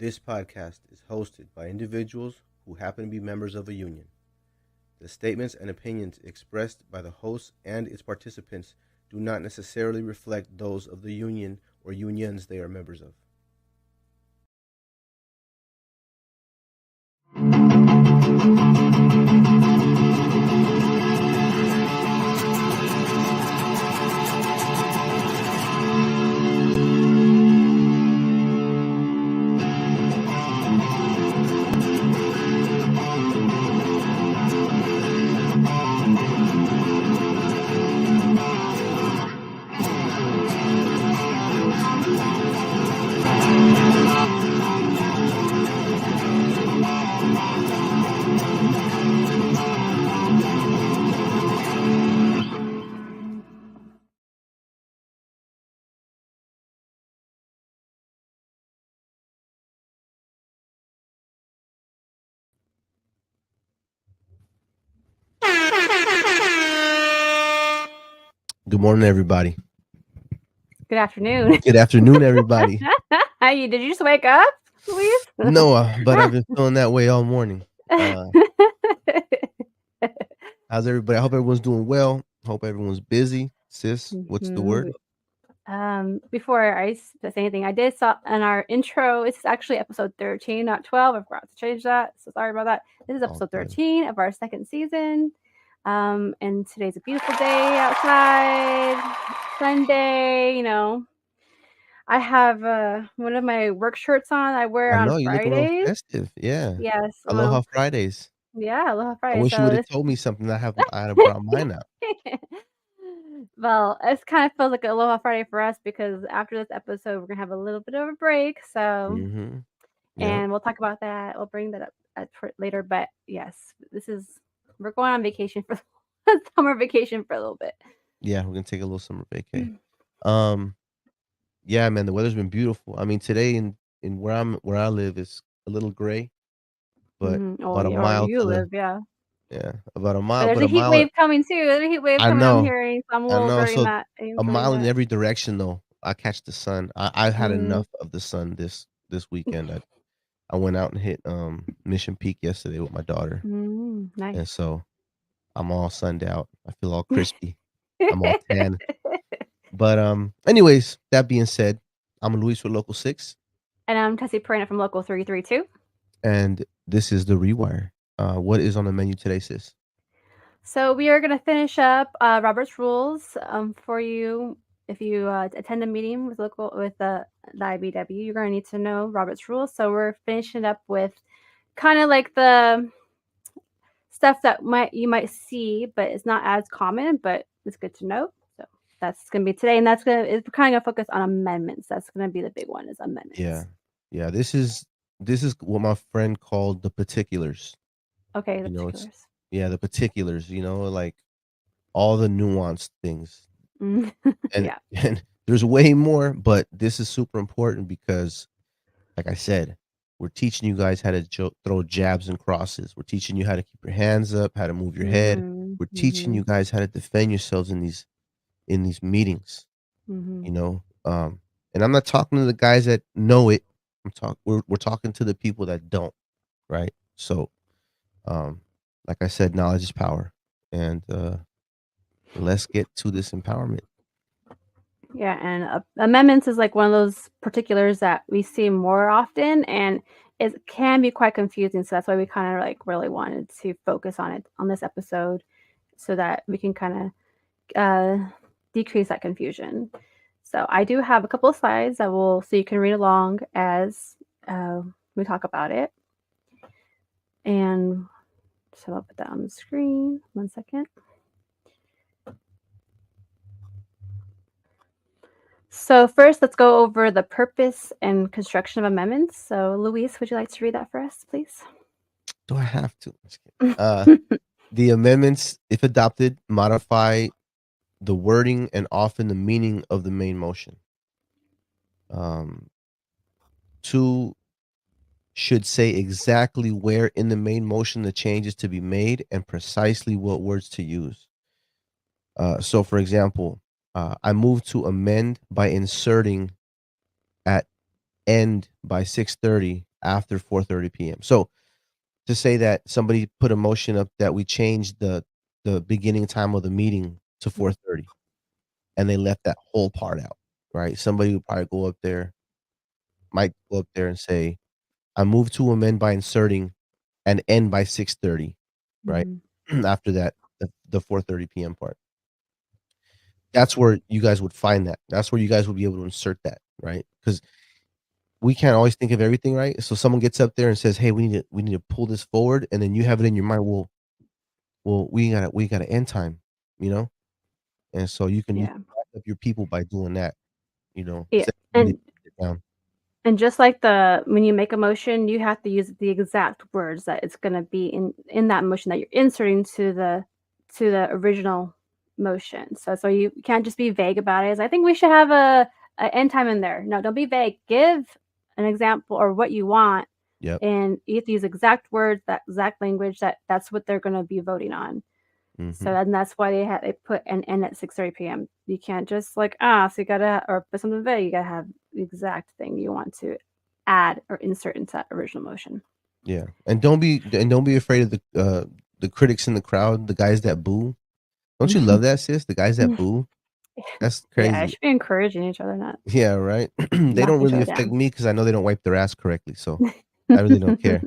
This podcast is hosted by individuals who happen to be members of a union. The statements and opinions expressed by the host and its participants do not necessarily reflect those of the union or unions they are members of. Good morning, everybody. Good afternoon. Good afternoon, everybody. Hi, did you just wake up, Luis? No, but I've been feeling that way all morning. How's everybody? I hope everyone's doing well. Hope everyone's busy. Sis, what's the word? Before I say anything, I did saw in our intro, it's actually episode 13, not 12. I forgot to change that. So sorry about that. This is episode 13 of our second season. And today's a beautiful day outside. Sunday, you know. I have one of my work shirts on I wear I on know you look a little Fridays. festive. Yeah. Yes. Aloha Fridays. Yeah, Aloha I Fridays. wish you So would have this told me something. I had brought mine out. Well, it kind of feels like Aloha Friday for us because after this episode, we're gonna have a little bit of a break. So, Yeah. and we'll talk about that. We'll bring that up later. But yes, we're going on vacation for summer vacation for a little bit. Yeah, we're gonna take a little summer vacay. Yeah, man, the weather's been beautiful. I mean, today in where I live is a little gray, but Oh, about a yeah, where mile you to the live, yeah. about a mile, But there's but a a heat mile. wave coming too. There's a heat wave I coming. I'm know, hearing, so I'm a I little know. during So that. a Enjoying mile in that. every direction, though. I catch the sun. I've had enough of the sun this weekend. I went out and hit Mission Peak yesterday with my daughter, Nice. and so I'm all sunned out. I feel all crispy. I'm all tan. But anyways, that being said, I'm Luis with Local 6. And I'm Tessie Perina from Local 332. And this is The Rewire. What is on the menu today, sis? So we are going to finish up Robert's Rules for you. If you attend a meeting with the IBW, you're going to need to know Robert's Rules. So we're finishing up with kind of like the stuff that you might see, but it's not as common, but it's good to know. So that's going to be today, and it's kind of going to focus on amendments. That's going to be the big one is amendments. Yeah. This is what my friend called the particulars. Okay, the particulars. The particulars. Like all the nuanced things. And there's way more, but this is super important because, like I said, we're teaching you guys how to throw jabs and crosses. We're teaching you how to keep your hands up, how to move your head. We're teaching you guys how to defend yourselves in these meetings. And I'm not talking to the guys that know it. We're talking to the people that don't, right? So, like I said, knowledge is power, and let's get to this empowerment. Yeah, and amendments is like one of those particulars that we see more often, and it can be quite confusing. So that's why we kind of like really wanted to focus on it on this episode, so that we can kind of decrease that confusion. So I do have a couple of slides so you can read along as we talk about it. And so I'll put that on the screen. 1 second. So first, let's go over the purpose and construction of amendments. So Luis, would you like to read that for us, please? Do I have to? The amendments, if adopted, modify the wording and often the meaning of the main motion. 2 should say exactly where in the main motion the change is to be made and precisely what words to use. So, for example, I move to amend by inserting at end by 6:30 after 4:30 p.m. So to say that somebody put a motion up that we changed the beginning time of the meeting to 4:30 and they left that whole part out, right? Somebody would probably might go up there and say, I move to amend by inserting and end by 6:30, right? Mhm. After that, the 4:30 p.m. part. That's where you guys would find that. That's where you guys would be able to insert that, right? Because we can't always think of everything, right? So someone gets up there and says, "Hey, we need to pull this forward," and then you have it in your mind, well, we got an end time, you know? And so you Yeah. can back up your people by doing that, you know, Yeah, instead of and it down. just like the when you make a motion, you have to use the exact words that it's gonna be in that motion that you're inserting to the original motion. So you can't just be vague about it. It's, "I think we should have a end time in there." No, don't be vague. Give an example or what you want, Yep. and you have to use exact words, that exact language that's what they're gonna be voting on. So Mhm. then that's why they put an end at 6:30 PM. You can't just like, so you gotta or put something vague, you gotta have the exact thing you want to add or insert into that original motion. Yeah. And don't be afraid of the critics in the crowd, the guys that boo. Don't you love that, sis? The guys that boo? That's Yeah, I crazy. should be encouraging each other, not Yeah, right? They don't knocking each really other affect down. me because I know they don't wipe their ass correctly, so I really don't care.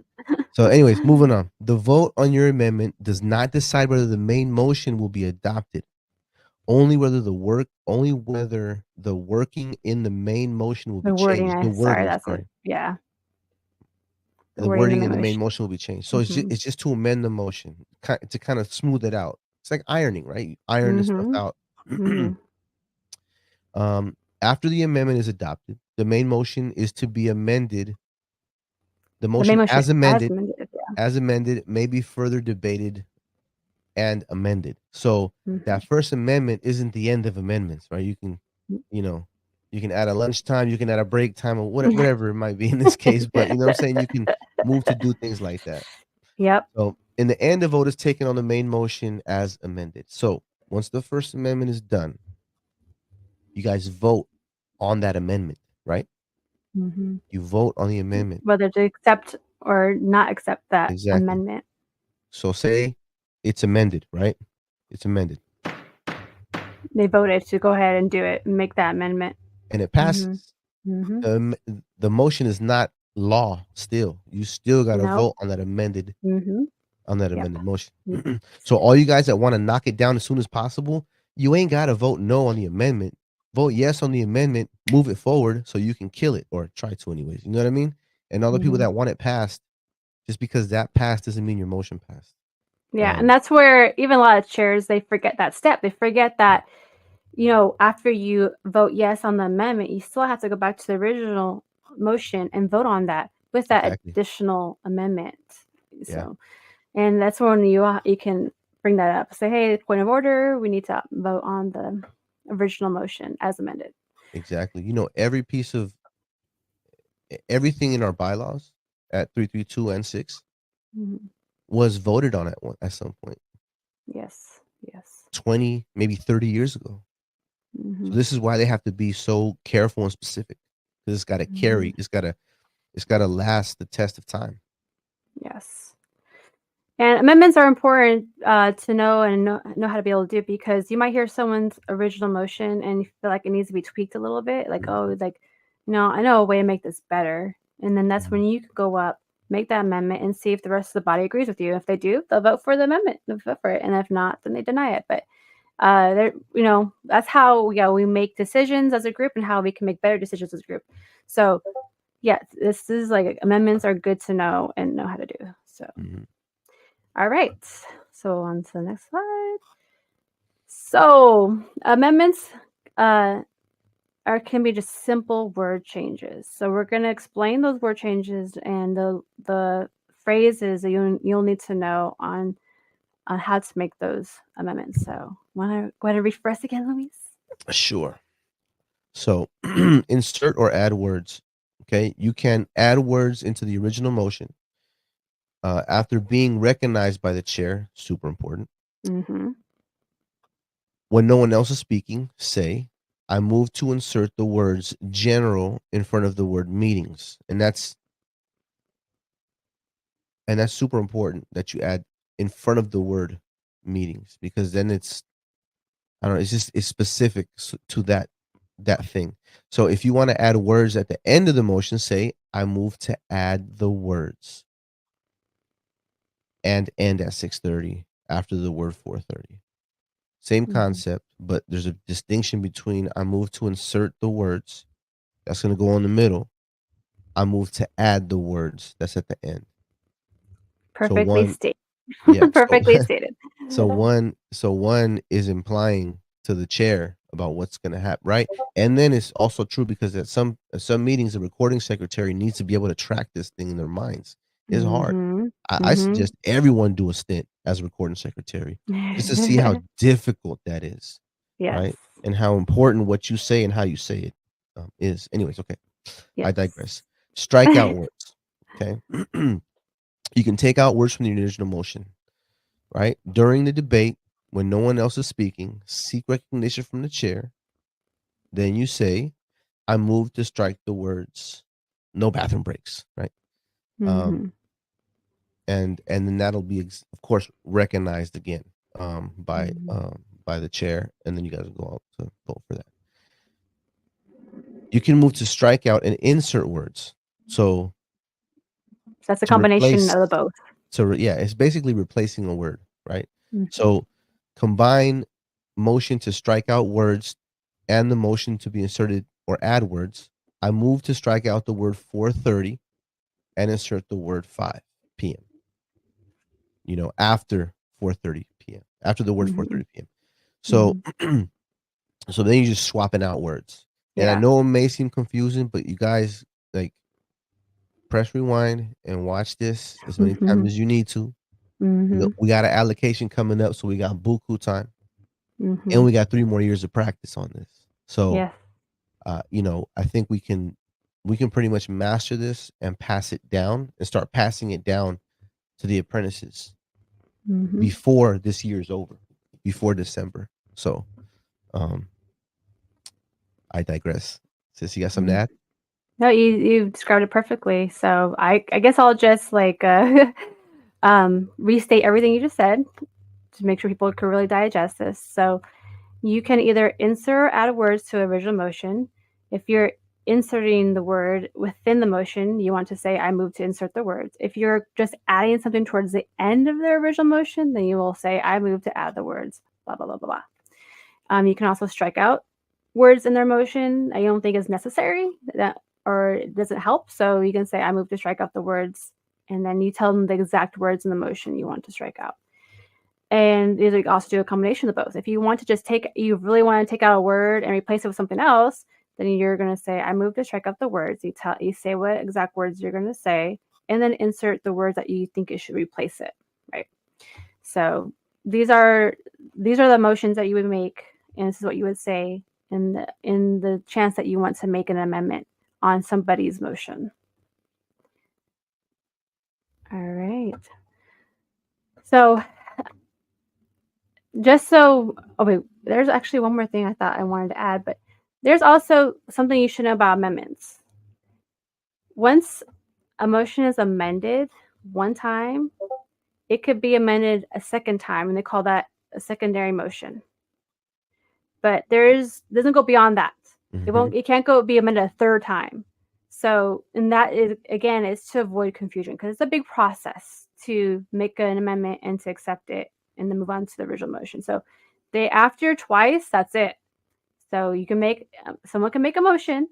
So anyways, moving on. The vote on your amendment does not decide whether the main motion will be adopted. Only whether the working in the main motion will be The wording, changed. The I sorry, wording, that's what sorry. yeah, the The wording in wording the in the main motion. motion will be changed. So Mhm. it's just to amend the motion, to kind of smooth it out. It's like ironing, right? You iron the stuff Mhm. out. Mhm. After the amendment is adopted, the main motion is to be amended. The The main motion motion as amended, yeah. as amended may be further debated and amended. So that Mhm. first amendment isn't the end of amendments, right? You know, you can add a lunchtime, you can add a break time, or whatever it might be in this case. But you know what I'm saying? You can move to do things like that. Yep. So in the end, the vote is taken on the main motion as amended. So once the First Amendment is done, you guys vote on that amendment, right? Mhm. You vote on the amendment. Whether to accept or not accept that Exactly. amendment. So say it's amended, right? It's amended They voted to go ahead and do it and make that amendment. and it Mhm. passes. Mhm. The motion is not law still. You still got to Nope. vote Mhm. on that Yep. amended motion. Mm. So all you guys that want to knock it down as soon as possible, you ain't got to vote no on the amendment. Vote yes on the amendment, move it forward so you can kill it or try to anyways. You know what I mean? And all the people Mhm. that want it passed, just because that passed doesn't mean your motion passed. Yeah, and that's where even a lot of chairs, they forget that step. They forget that, after you vote yes on the amendment, you still have to go back to the original motion and vote on that with that Exactly. additional amendment. Yeah. So, and that's when you can bring that up. Say, "Hey, point of order, we need to vote on the original motion as amended." Exactly. You know, everything in our bylaws at 332 and 6 Mhm. was voted on at some point. Yes. Yes. 20, maybe 30 years ago. So Mhm. this is why they have to be so careful and specific because it's got to Mhm. carry. It's got to last the test of time. Yes. And amendments are important to know and know how to be able to do because you might hear someone's original motion and you feel like it needs to be tweaked a little bit. Like, Mhm, oh, like, I know a way to make this better. And then that's mhm. when you could go up, make that amendment, and see if the rest of the body agrees with you. If they do, they'll vote for the amendment. They'll vote for it. And if not, then they deny it. But that's how we make decisions as a group and how we can make better decisions as a group. So yeah, this is like amendments are good to know and know how to do. So. Mhm. All right. So on to the next slide. So amendments uh, can be just simple word changes. So we're going to explain those word changes and the phrases that you'll need to know on how to make those amendments. So want to go ahead and read for us again, Luis? Sure. So insert or add words. Okay. You can add words into the original motion after being recognized by the chair. Super important. Mm-hmm. When no one else is speaking, say, I move to insert the words general in front of the word meetings. And that's And that's super important that you add in front of the word meetings, because then I don't know, it's specific to that thing. So if you wanna add words at the end of the motion, say, "I move to add the words and end at 6:30 after the word 4:30." Same Mhm. concept, but there's a distinction between I move to insert the words, that's gonna go in the middle. I move to add the words, that's at the end. So Perfectly one stated. yeah, so Perfectly stated. one is implying to the chair about what's gonna happen, right? And then it's also true because at some meetings, the recording secretary needs to be able to track this thing in their minds. It's hard. Mhm. I Mhm. suggest everyone do a stint as a recording secretary just to see how difficult that is, Yes. right? And how important what you say and how you say it, is. Anyways, okay, I Yes. digress. Strike out words, okay? You can take out words from the original motion, right? During the debate, when no one else is speaking, seek recognition from the chair. Then you say, I move to strike the words, no bathroom breaks, right? Um, Mhm. and then that'll be, of course, recognized again Mhm. by the chair, and then you guys will go out to vote for that. You can move to strike out and insert words. So So that's a to combination replace, of the both. yeah, it's basically replacing a word, right? Mhm. So combine motion to strike out words and the motion to be inserted or add words. I move to strike out the word 4:30 and insert the word 5 p.m. After 4:30 p.m. After the word Mhm. 4:30 p.m. So Mhm. so then you're just swapping out words. And I Yeah. know it may seem confusing, but you guys, like, press rewind and watch this as many times Mhm. as you need to. Mhm. We got an allocation coming up, so we got buku time, and Mhm. we got 3 more years of practice on this. So, Yes. I think we can pretty much master this and pass it down and start passing it down to the apprentices Mhm. before this year is over, before December. So, um, I digress. Sis, you got something to Mhm. add? No, you described it perfectly. So I guess I'll just like restate everything you just said to make sure people can really digest this. So you can either insert or add words to original motion. If you're inserting the word within the motion, you want to say, I move to insert the words. If you're just adding something towards the end of the original motion, then you will say, I move to add the words, blah, blah, blah, blah, blah. You can also strike out words in their motion I don't think is necessary that or it doesn't help. So you can say, I move to strike out the words, and then you tell them the exact words in the motion you want to strike out. And you can also do a combination of both. If you want to just you really want to take out a word and replace it with something else, then you're going to say, I move to strike out the words. You say what exact words you're going to say, and then insert the words that you think it should replace it. Right. So these are the motions that you would make, and this is what you would say in the chance that you want to make an amendment on somebody's motion. All right. So oh wait, there's actually one more thing I thought I wanted to add, but there's also something you should know about amendments. Once a motion is amended one time, it could be amended a second time, and they call that a secondary motion. But doesn't go beyond that. Mhm. It can't go be amended a third time. So, and that is again is to avoid confusion because it's a big process to make an amendment and to accept it and then move on to the original motion. So, they after twice, that's it. So you can make someone can make a motion,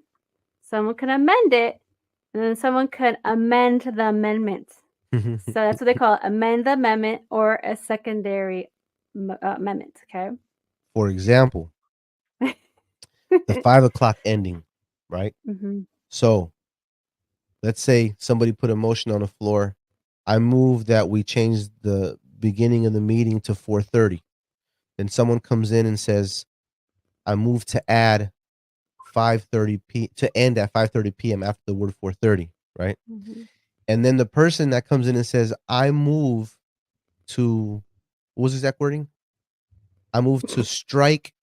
someone can amend it, and then someone can amend the amendment. So that's what they call it, amend the amendment or a secondary amendment. Okay. For example, the 5 o'clock ending, right? Mm-hmm. So let's say somebody put a motion on the floor. I move that we change the beginning of the meeting to 4:30. Then someone comes in and says, I move to add 5:30 to end at 5:30 p.m. after the word 4:30, right? Mm-hmm. And then the person that comes in and says, I move to, what was the exact wording? I move to strike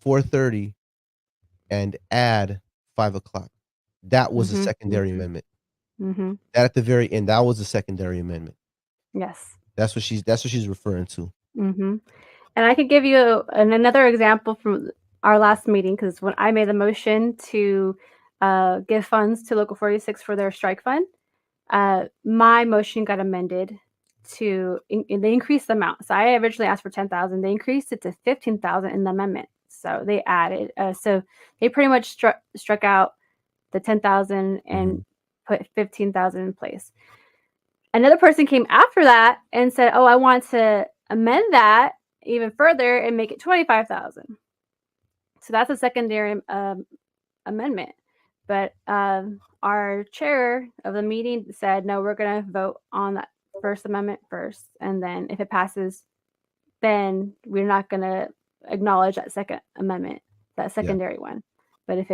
4:30 and add 5 o'clock. That was a Mm-hmm. secondary Mm-hmm. amendment. Mhm. That at the very end, that was a secondary amendment. Yes. That's what she's referring to. Mhm. And I could give you another example from our last meeting because when I made the motion to give funds to Local 46 for their strike fund, my motion got amended to they increased the amount. So I originally asked for 10,000. They increased it to 15,000 in the amendment. So they added. So they pretty much struck out the 10,000 and Mhm. put 15,000 in place. Another person came after that and said, "Oh, I want to amend that even further and make it 25,000." So that's a secondary amendment. But our chair of the meeting said, "No, we're going to vote on that first amendment first, and then if it passes, then we're not going to acknowledge that second amendment, that Yeah. secondary one. But if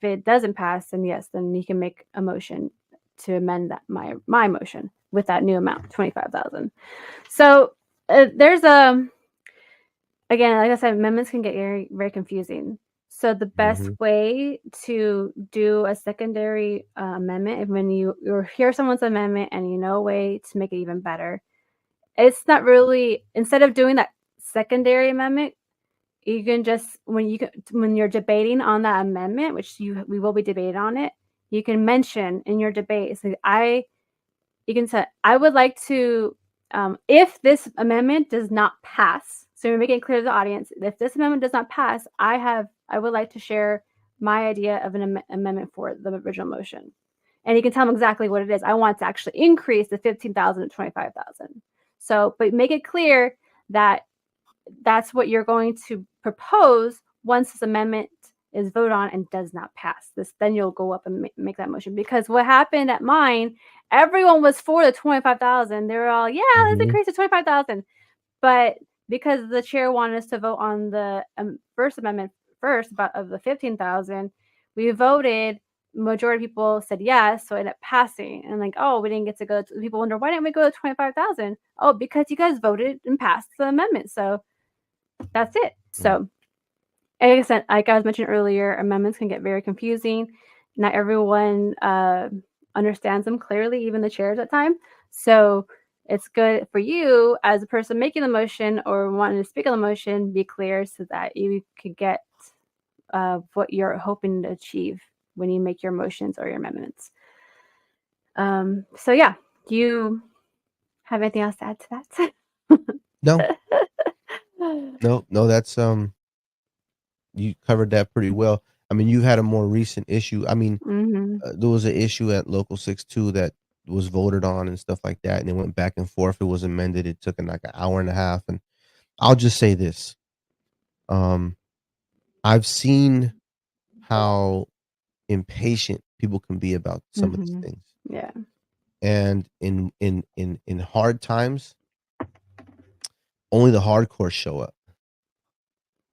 it doesn't pass, then yes, then you can make a motion to amend that my motion with that new amount, 25,000." So there's again, like I said, amendments can get very very confusing. So the best Mhm. way to do a secondary amendment is when you hear someone's amendment and you know a way to make it even better. It's not really, instead of doing that secondary amendment, you can just when you're debating on that amendment, which we will be debating on it, you can mention in your debate. So you can say, I would like to, if this amendment does not pass, so you're making it clear to the audience, if this amendment does not pass, I would like to share my idea of an amendment for the original motion. And you can tell them exactly what it is. I want to actually increase the 15,000 to 25,000. So, but make it clear that that's what you're going to propose once this amendment is voted on and does not pass. Then you'll go up and make that motion. Because what happened at mine, everyone was for the 25,000. They were all, yeah, let's Mhm. increase to 25,000. But because the chair wanted us to vote on the first amendment first about of the 15,000, we voted. Majority of people said yes, so it ended up passing. And like, oh, we didn't get to go. People wonder, why didn't we go to 25,000? Oh, because you guys voted and passed the amendment. So that's it. Mm. So, like I said, like I was mentioned earlier, amendments can get very confusing. Not everyone understands them clearly, even the chairs at times. So it's good for you as a person making the motion or wanting to speak on the motion, be clear so that you could get what you're hoping to achieve when you make your motions or your amendments. So yeah, do you have anything else to add to No, that? no, that's, you covered that pretty well. I mean, you've had a more recent issue. I mean, Mhm. there was an issue at Local 62 that was voted on and stuff like that, and it went back and forth. It was amended. It took, like, an hour and a half, and I'll just say this, um, I've seen how impatient people can be about some of these Mhm. things, Yeah. and in hard times, only the hardcore show up.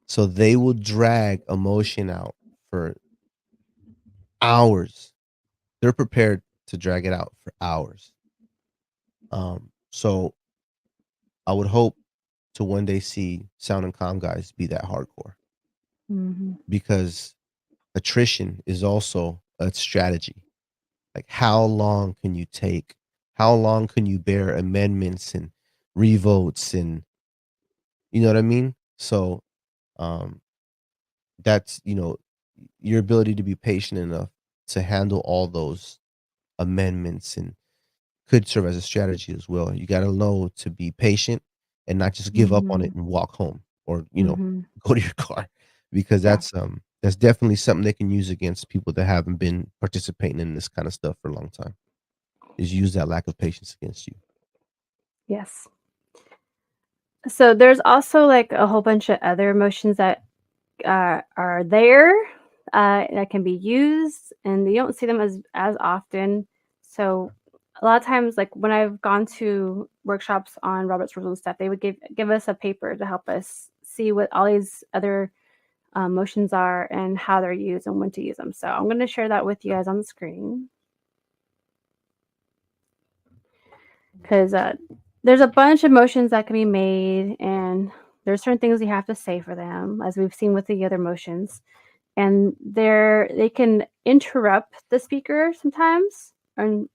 So they will drag emotion out for hours. They're prepared to drag it out for hours. So I would hope to one day see Sound and Calm guys be that hardcore Mhm. because attrition is also a strategy. Like, how long can you take? How long can you bear amendments and revotes and you know what I mean? So, um, that's, your ability to be patient enough to handle all those amendments and could serve as a strategy as well. You gotta know to be patient and not just give up on it Mhm. and walk home or, Mhm. go to your car because Yeah. that's definitely something they can use against people that haven't been participating in this kind of stuff for a long time, is use that lack of patience against you. Yes. So there's also like a whole bunch of other emotions that are there that can be used, and you don't see them as often. So a lot of times, like when I've gone to workshops on Robert's rules and stuff, they would give us a paper to help us see what all these other motions are and how they're used and when to use them. So I'm going to share that with you guys on the screen because there's a bunch of motions that can be made, and there's certain things you have to say for them, as we've seen with the other motions. And they can interrupt the speaker sometimes,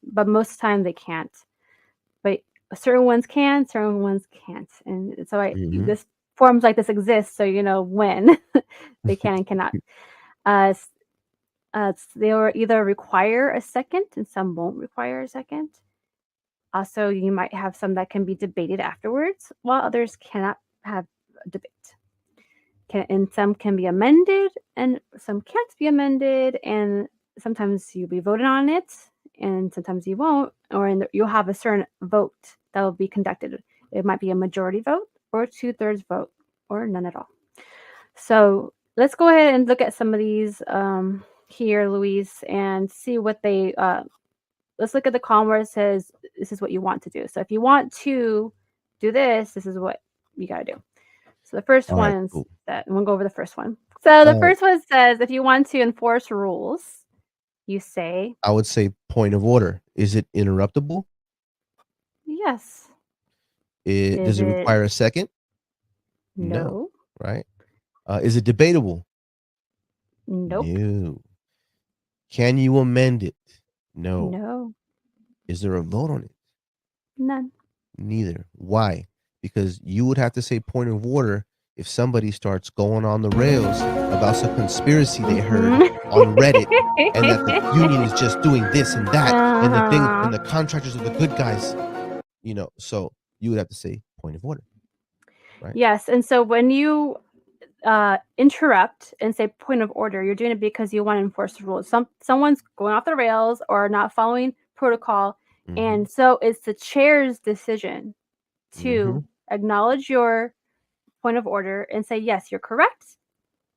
but most of the time they can't. But certain ones can, certain ones can't, and so Mhm. this forms like this exists, so you know when they can and cannot. Uh, they will either require a second, and some won't require a second. Also, you might have some that can be debated afterwards, while others cannot have a debate. And some can be amended, and some can't be amended, and sometimes you'll be voted on it, and sometimes you won't, or you'll have a certain vote that will be conducted. It might be a majority vote, or a 2/3 vote, or none at all. So let's go ahead and look at some of these here, Luis, and see what they. Let's look at the column where it says this is what you want to do. So if you want to do this, this is what you got to do. So the first All right, one's cool. that, and we'll go over the first one. So the Uh, first one says if you want to enforce rules, you say I would say point of order. Is it interruptible? yes. Is Does it it require a second? No, no? right? Is it debatable? Nope. No. Can you amend it? No. No. Is there a vote on it? None. Neither. Why? Because you would have to say point of order if somebody starts going on the rails about some conspiracy they heard Mhm. on Reddit, and that the union is just doing this and that, and the thing Uh-huh. and the contractors are the good guys, so you would have to say point of order, right? Yes, and so when you interrupt and say point of order, you're doing it because you want to enforce the rules. Someone's going off the rails or not following protocol, Mhm. and so it's the chair's decision to Mhm. acknowledge your point of order and say yes, you're correct,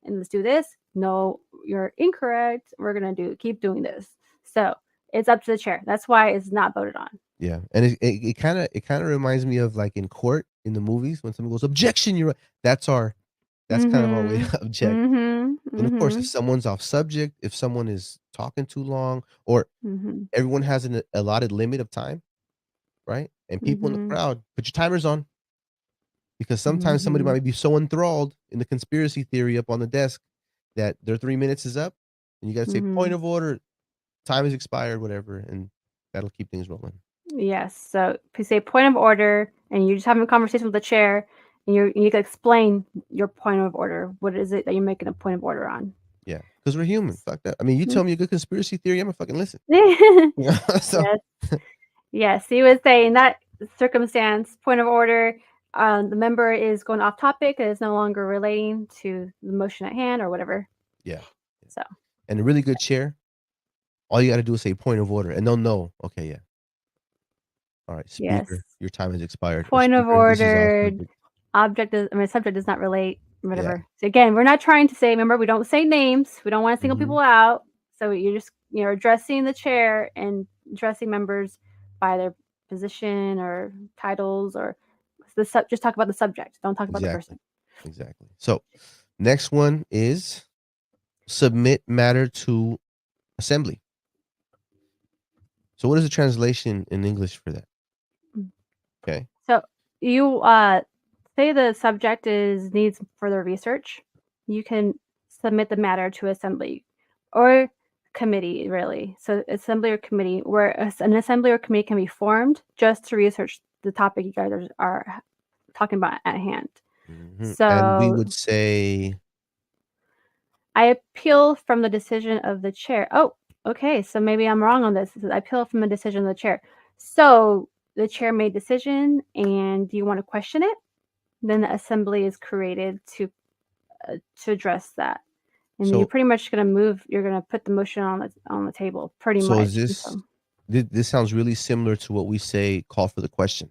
and let's do this. No, you're incorrect. We're gonna keep doing this. So it's up to the chair. That's why it's not voted on. Yeah, and it kinda reminds me of, like, in court, in the movies, when someone goes, "Objection, you're right." That's kind of our way Mhm. to object. Mhm. And of course, if Mhm. someone's off subject, if someone is talking too long, or Mhm. everyone has an allotted limit of time, right? And people in the Mhm. crowd, put your timers on, because sometimes somebody Mhm. might be so enthralled in the conspiracy theory up on the desk that their 3 minutes is up, and you gotta say, "Point Mhm. of order, time has expired," whatever, and that'll keep things rolling. Yes. So if you say point of order and you're just having a conversation with the chair and you can explain your point of order. What is it that you're making a point of order on? Yeah, because 'cause we're human, fuck that. I mean, you tell me a good conspiracy theory, Imma fucking listen. You know? So Yes. Yes. He was saying that circumstance, point of order, the member is going off topic and is no longer relating to the motion at hand or whatever. yeah, yeah. So And a really good chair, all you gotta do is say, "Point of order," and they'll know, "Okay, yeah. Alright, yes. speaker, your time has expired," or Point of "Speaker, this is off order, subject." subject does not relate, Yeah, whatever. So again, we're not trying to say, remember, we don't say names. We don't want to single mhm, people out. So you're just, addressing the chair and addressing members by their position or titles or just talk about the subject. Don't talk about the exactly, person. exactly. So, next one is submit matter to assembly. So what is the translation in English for that? Mm. Okay. So you say the subject needs further research. You can submit the matter to assembly or committee, really. So assembly or committee, where an assembly or committee can be formed just to research the topic you guys are talking about at hand. Mhm, and we So would say I appeal from the decision of the chair. Oh, okay. So maybe I'm wrong on this. It says, I appeal from the decision of the chair. So the chair made decision, and do you want to question it? Then the assembly is created to address that. And you're so pretty much gonna move. You're gonna put the motion on the table, pretty so is much. And this so, this sounds really similar to what we say, "Call for the question,"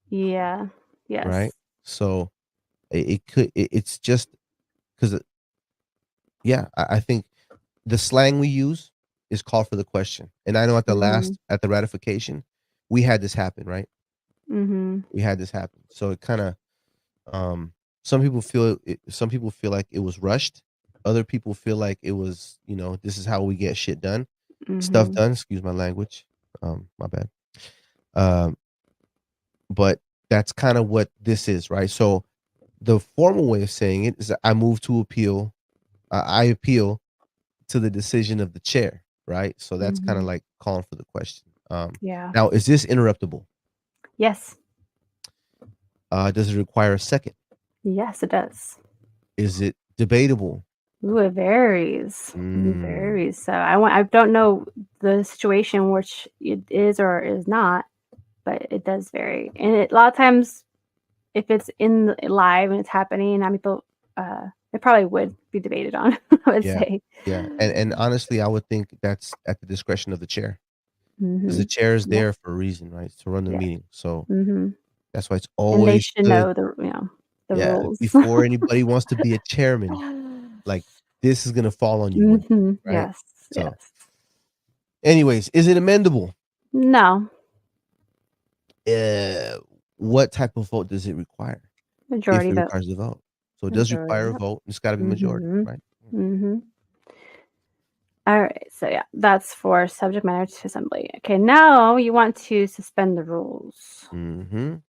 yeah, right? yes, So it's just 'cause, yeah, I think the slang we use is "Call for the question," and I know mhm, at the ratification, we had this happen, right? mhm, We had this happen. So it kinda, um some people feel like it was rushed. Other people feel like it was, this is how we get shit done. Stuff mhm, done, excuse my language. My bad. Um, but that's kinda what this is, right? So, the formal way of saying it is that I move to appeal I appeal to the decision of the chair. right? So that's kind of Mhm. like calling for the question. Yeah. Now, is this interruptible? Yes. Does it require a second? Yes, it does. Is it debatable? Ooh, it varies. It Mm, varies. So I don't know the situation which it is or is not, but it does vary. And a lot of times, if it's in live and it's happening, I mean, it probably would be debated on. I would yeah, say. yeah, and honestly, I would think that's at the discretion of the chair, because the Hmm. chair is Yeah. there for a reason, right? To run the Yeah. meeting. So Hmm. that's why it's And they always should good. know the Yeah, rules. before anybody wants to be a chairman, like this is gonna fall on you one day, Hmm. right? Yes. So, Yes. anyways, is it amendable? No. Uh, what type of vote does it require? If Majority it vote. requires a vote. So it does Majority require a vote. vote. It's gotta be majority, Mhm. right? Mhm. Alright, so yeah, that's for subject matter to assembly. Okay, now you want to suspend the rules. Mhm.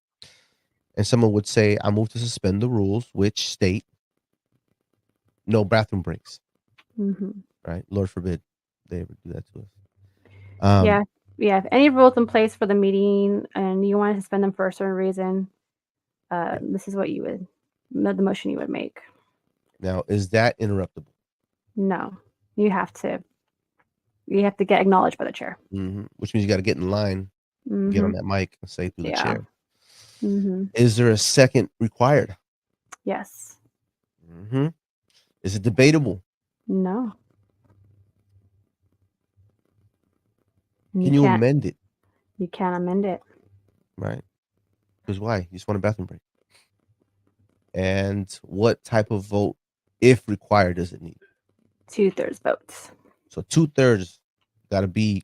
And someone would say, "I move to suspend the rules," which state no bathroom breaks, Mhm. right? Lord forbid they ever do that to us. Yeah, Um, yeah, if any rules in place for the meeting and you wanna suspend them for a certain reason, yeah. this is what you would the motion you would make. Now, is that interruptible? No, you have to you have to get acknowledged by the chair. Mhm. Which means you gotta get in line, get on Mhm. that mic and say through the Yeah. chair. Mhm. Is there a second required? Yes. Mhm. Is it debatable? No. And Can you amend it? you can't amend it. Right? Because why? You just want a bathroom break. And what type of vote, if required, does it need? 2/3 votes. So 2/3 gotta be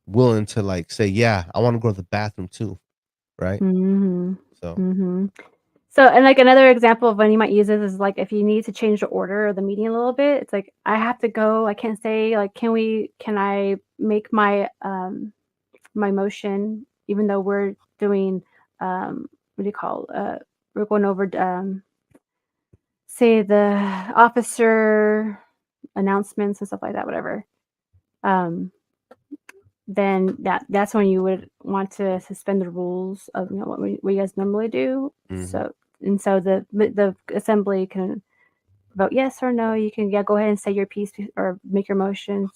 willing to, like, say, "Yeah, I wanna go to the bathroom too," right? Mhm. So Mhm. So, and, like, another example of when you might use this is, like, if you need to change the order of the meeting a little bit, it's like, "I have to go, I can't say, like, can I make my motion even though we're doing, what do you call, we're going over, say, the officer announcements and stuff like that, whatever." Um, then that's when you would want to suspend the rules of, what you guys normally do. mhm. So the assembly can vote yes or no. You can, yeah, go ahead and say your piece or make your motions,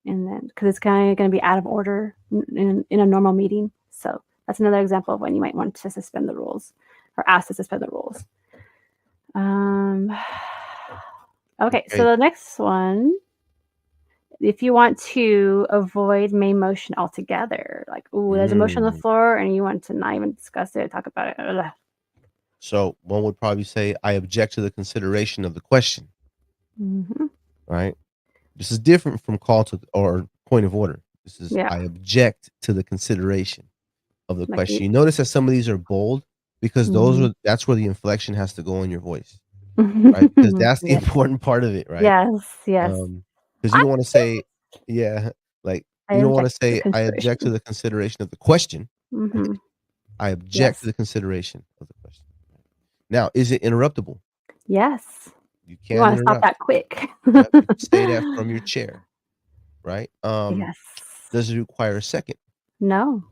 and then because it's kind of going to be out of order in a normal meeting. So that's another example of when you might want to suspend the rules or ask to suspend the rules. Um, okay, so Okay. the next one, if you want to avoid main motion altogether, like, ooh, there's a motion on the Mm. floor and you want to not even discuss it, talk about it. Ugh. So one would probably say, "I object to the consideration of the question," Mhm. right? This is different from call to or point of order. This is, Yeah, "I object to the consideration of the like question." You notice that some of these are bold because mhm. that's where the inflection has to go in your voice, right? Because that's the Yeah. important part of it, right? Yes, yes. Because you I don't wanna say yeah, like, I you don't wanna object to the say, "I object to consideration. the consideration of the question." Mhm. I object to Yes. the consideration of the question. Now, is it interruptible? Yes. You You can wanna stop interrupt. that quick. Yep, you can say that from your chair, right? Yes. Does it require a second? No,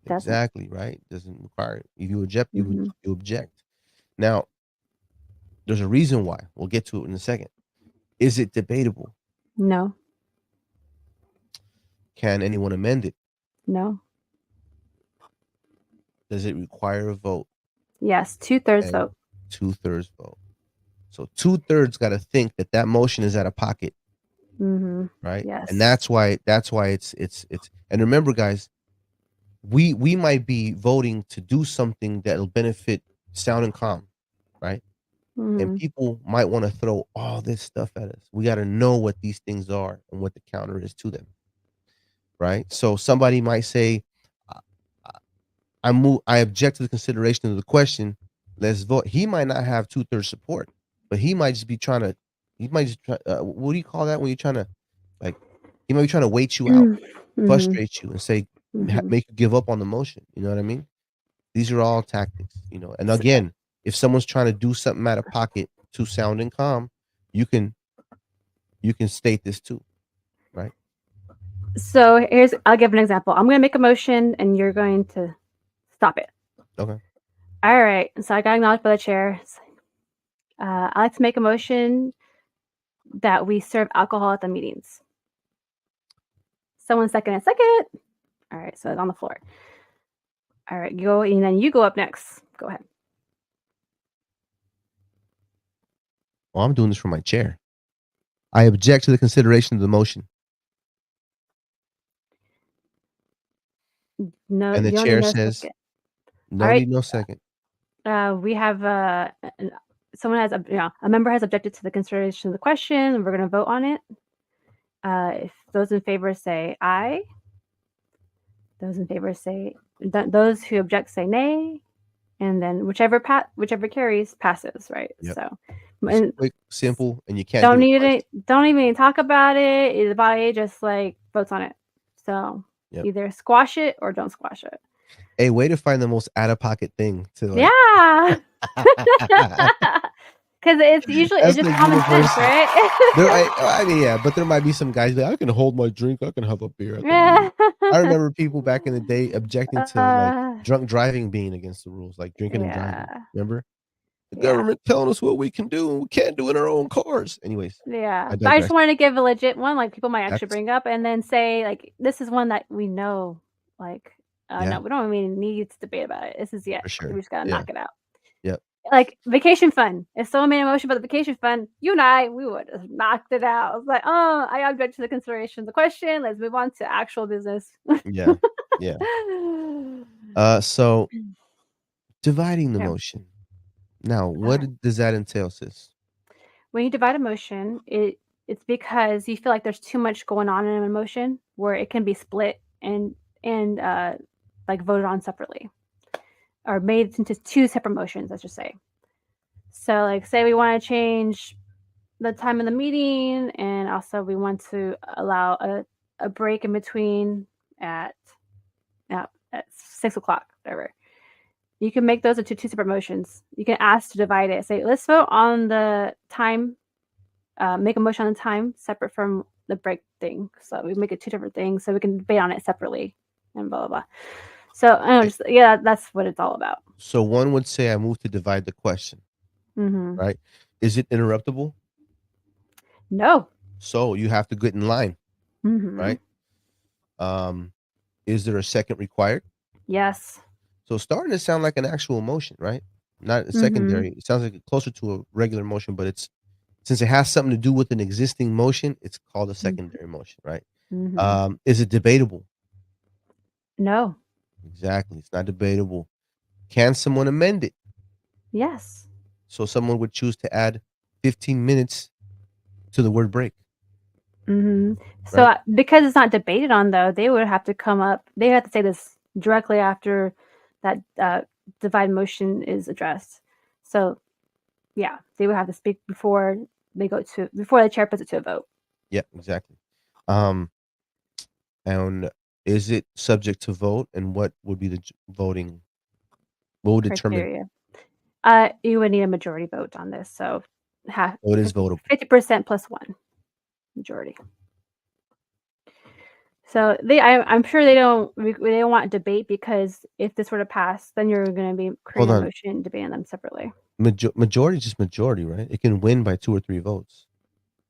doesn't. Exactly, right? Doesn't require it. If you object, Mhm. you object. Now, there's a reason why. We'll get to it in a second. Is it debatable? No, Can anyone amend it? no. Does it require a vote Yes, 2/3 and vote. 2/3 vote? So 2/3 gotta think that that motion is out of pocket, Mhm. right? And Yes. that's why it's and remember, guys, we might be voting to do something that'll benefit sound and calm, right? And Mhm. people might want to throw all this stuff at us. We got to know what these things are and what the counter is to them, right? So somebody might say, "I I object to the consideration of the question. Let's vote." He might not have 2/3 support, but he might just be trying to. He might just try. What do you call that when you're trying to like? He might be trying to wait you out, Mhm. frustrate you, and say Mhm. make you give up on the motion. You know what I mean? These are all tactics, you know. And So again, if someone's trying to do something out of pocket to sound and calm, you can you can state this too, right? So I'll give an example. I'm going to make a motion and you're going to stop it. Okay. All right. So I got acknowledged by the chair. I'd like to make a motion that we serve alcohol at the meetings. Someone second. All right. So it's on the floor. All right. Go, and then you go up next. Go ahead. Well, I'm doing this from my chair. I object to the consideration of the motion. No, And the you don't need chair no says, second. no All right. need, no second. We have someone has a member has objected to the consideration of the question, and we're going to vote on it. If those in favor say aye, those in favor say those who object say nay, and then whichever carries passes, right? Yep. So, It's and quick, simple, and you can't do it twice. don't even talk about it. The body just like votes on it. So either squash it or don't squash it. Hey, way to find the most out of pocket thing to like. Yeah. Because it's usually it's just common sense, right? I mean, yeah, but there might be some guys that I can hold my drink, I can have a beer. I remember people back in the day objecting to like drunk driving being against the rules, like drinking and driving. Remember? The government telling us what we can do and we can't do in our own cars. Anyways. Yeah. I just wanted to give a legit one, like people might actually bring up and then say, like, this is one that we know, like, no, we don't even need to debate about it. This is For sure. We just gotta knock it out. Yep. Like vacation fund. If someone made a motion about the vacation fund, you and I, we would have knocked it out. I was like, oh, I object to the consideration of the question. Let's move on to actual business. Yeah. So dividing the motion. Now, what does that entail, sis? When you divide a motion, it's because you feel like there's too much going on in a motion where it can be split and like voted on separately or made into two separate motions, let's just say. So like say we want to change the time of the meeting and also we want to allow a break in between at 6 o'clock, whatever. You can make those into two separate motions. You can ask to divide it. Say, let's vote on the time, make a motion on the time separate from the break thing. So we make it two different things so we can debate on it separately and blah, blah, blah. So, I don't know, that's what it's all about. So one would say I move to divide the question, right? Is it interruptible? No. So you have to get in line, right? Is there a second required? Yes. So it's starting to sound like an actual motion, right? Not a secondary. It sounds like closer to a regular motion, but since it has something to do with an existing motion, it's called a secondary motion, right? Is it debatable? No. Exactly. It's not debatable. Can someone amend it? Yes. So someone would choose to add 15 minutes to the word break. So right? Because it's not debated on, though, they would have to they have to say this directly after that divide motion is addressed. So, yeah, they would have to speak before the chair puts it to a vote. Yeah, exactly. And is it subject to vote? And what would be the voting? What would determine? You would need a majority vote on this. So, it is votable. 50% plus one majority. So I'm sure they don't want debate because if this were to pass, then you're going to be creating a motion and debating them separately. Majority is just majority, right? It can win by 2 or 3 votes,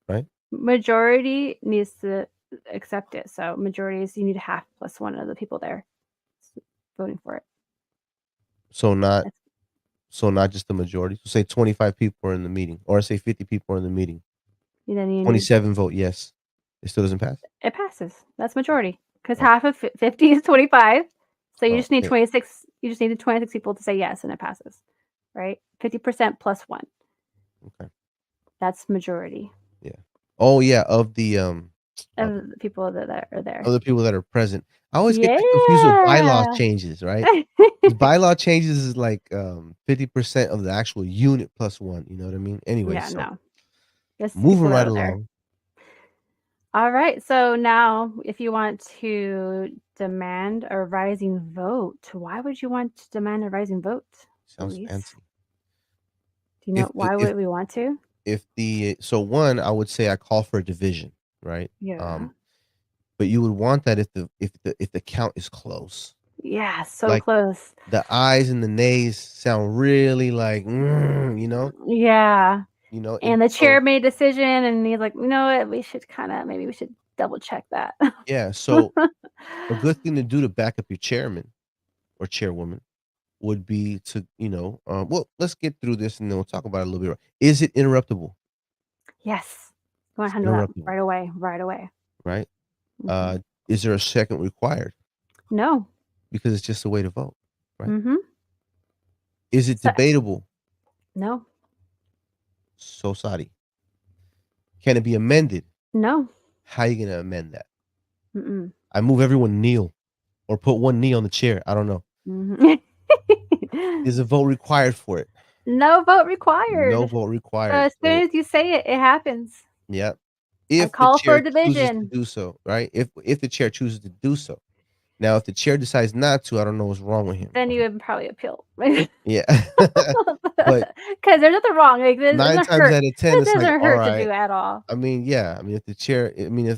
right? Majority needs to accept it. So majority is you need half plus one of the people there voting for it. So not just the majority. So say 25 people are in the meeting, or say 50 people are in the meeting. Then 27 vote yes. It still doesn't pass? It passes. That's majority. Because half of 50 is 25. So you just need 26. You just need 26 people to say yes, and it passes. Right? 50% plus one. Okay. That's majority. Yeah. Oh yeah, of the the people that are there. Of the people that are present. I always get confused with bylaw changes, right? Bylaw changes is like 50% of the actual unit plus one. You know what I mean? Anyway, no. Moving right along. All right. So now, if you want to demand a rising vote, why would you want to demand a rising vote? Sounds fancy. Do you know why would we want to? So one, I would say I call for a division, right? Yeah. but you would want that if the count is close. Yeah, so Like, close. the ayes and the nays sound really like, Yeah. and And the so chair made a decision, and he's like, "You know what? Maybe we should double check that." yeah, so a good thing to do to back up your chairman or chairwoman would be to, well, let's get through this and then we'll talk about it a little bit. Is it interruptible? Yes. You wanna It's handle that interruptible, right away, right away. right? Mhm. Is there a second required? No. Because it's just a way to vote, right? Mhm. Is it So debatable? no. So sorry. Can it be amended? No. How you gonna amend that? Mm-mm. I move everyone kneel or put one knee on the chair. I don't know. Mhm. Is a vote required for it? No vote No required. vote So required. as soon So as you say it, it happens. yeah. A If the call for chair chooses to division. do so, right? If the chair chooses to do so. Now, if the chair decides not to, I don't know what's wrong with him. Then you would probably appeal. Yeah. But 'Cause there's nothing wrong, like, it 9 doesn't times hurt out of 10, it it's like, doesn't hurt to alright. do at all. I mean, yeah. I mean, if